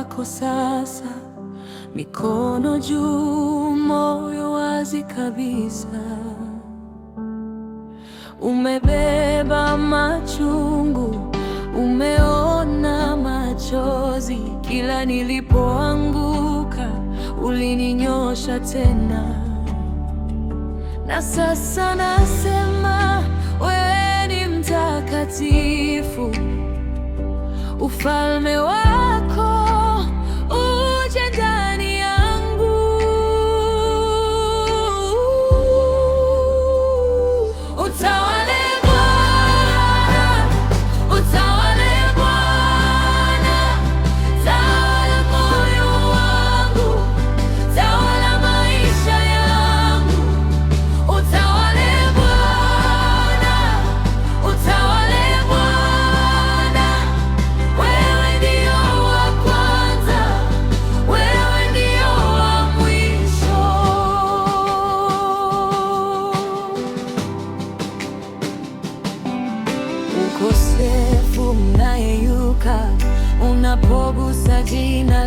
wako sasa, mikono juu, moyo wazi kabisa. Umebeba machungu, umeona machozi. Kila nilipoanguka ulininyosha tena, na sasa nasema wewe ni mtakatifu. Ufalme wako uje ndani yangu. Utawale Bwana, utawale Bwana, tawala moyo wangu, tawala maisha yangu. Utawale Bwana, utawale Bwana, wewe ndio wa kwanza, wewe ndio wa mwisho. Ukosefu mnayeyuka unapogusa jina